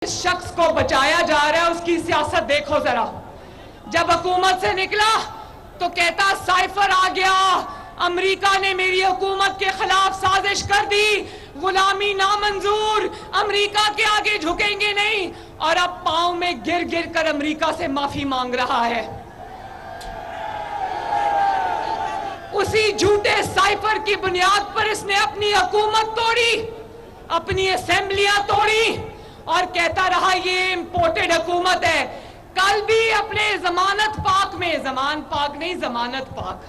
इस शख्स को बचाया जा रहा है, उसकी सियासत देखो जरा। जब हुकूमत से निकला तो कहता साइफर आ गया, अमेरिका ने मेरी हुकूमत के खिलाफ साजिश कर दी, गुलामी नामंजूर, अमेरिका के आगे झुकेंगे नहीं, और अब पांव में गिर गिर कर अमेरिका से माफी मांग रहा है। उसी झूठे साइफर की बुनियाद पर इसने अपनी हुकूमत तोड़ी, अपनी असेंबलियां तोड़ी और कहता रहा ये इंपोर्टेड हुकूमत है। कल भी अपने जमानत पाक में, जमान पाक नहीं जमानत पाक,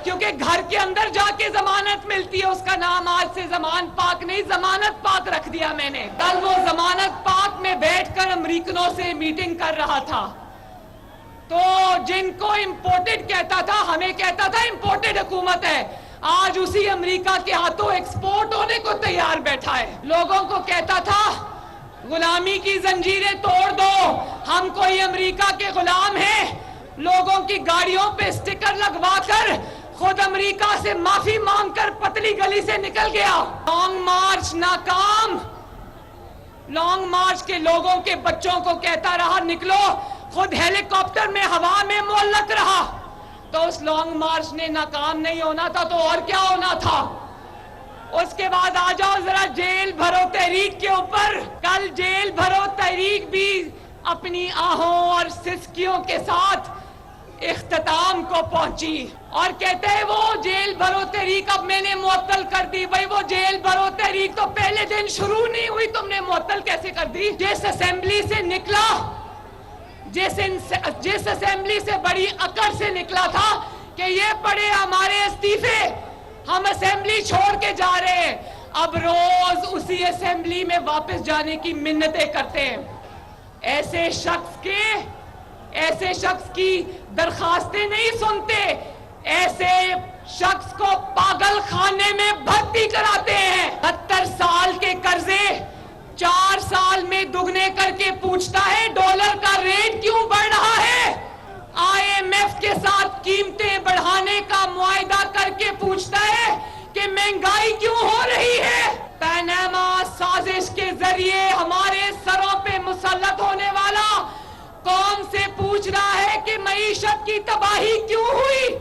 क्योंकि घर के अंदर जाके जमानत मिलती है, उसका नाम आज से जमान पाक नहीं जमानत पाक रख दिया मैंने। कल वो जमानत पाक में बैठकर अमेरिकनों से मीटिंग कर रहा था, तो जिनको इंपोर्टेड कहता था, हमें कहता था इंपोर्टेड हुकूमत है, आज उसी अमेरिका के हाथों एक्सपोर्ट होने को तैयार बैठा है। लोगों को कहता था गुलामी की जंजीरें तोड़ दो, हम कोई अमेरिका के गुलाम हैं। लोगों की गाड़ियों पे स्टिकर लगवाकर खुद अमेरिका से माफी मांगकर पतली गली से निकल गया। लॉन्ग मार्च नाकाम, लॉन्ग मार्च के लोगों के बच्चों को कहता रहा निकलो, खुद हेलीकॉप्टर में हवा में मोहल्लत रहा। तो उस लॉन्ग मार्च ने नाकाम नहीं होना था तो और क्या होना था। उसके बाद आ जाओ जरा जेल भरो तहरीक के ऊपर। कल जेल भरो तहरीक भी अपनी आहों और सिसकियों के साथ इख्तिताम को पहुंची और कहते हैं वो जेल भरो तहरीक अब मैंने मुअत्तल कर दी। भाई वो जेल भरो तहरीक तो पहले दिन शुरू नहीं हुई, तुमने मुअत्तल कैसे कर दी? जिस असेंबली से निकला, जिस असेंबली से बड़ी अकड़ से निकला था कि ये पड़े हमारे इस्तीफे, हम असेंबली छोड़ के जा रहे हैं, अब रोज उसी असेंबली में वापस जाने की मिन्नतें करते हैं। ऐसे शख्स की दरखास्तें नहीं सुनते, ऐसे शख्स को पागल खाने में भर्ती कराते हैं। 70 साल के कर्जे 4 साल में दुगने करके पूछता है डॉलर का रेट क्यों बढ़ रहा है। IMF के साथ कीमतें बढ़ाने का मुआहदा करके पूछता है कि महंगाई क्यों हो रही है। पैनामा साजिश के जरिए हमारे सरों पे मुसल्लत होने वाला कौम से पूछ रहा है कि मईशत की तबाही क्यों हुई।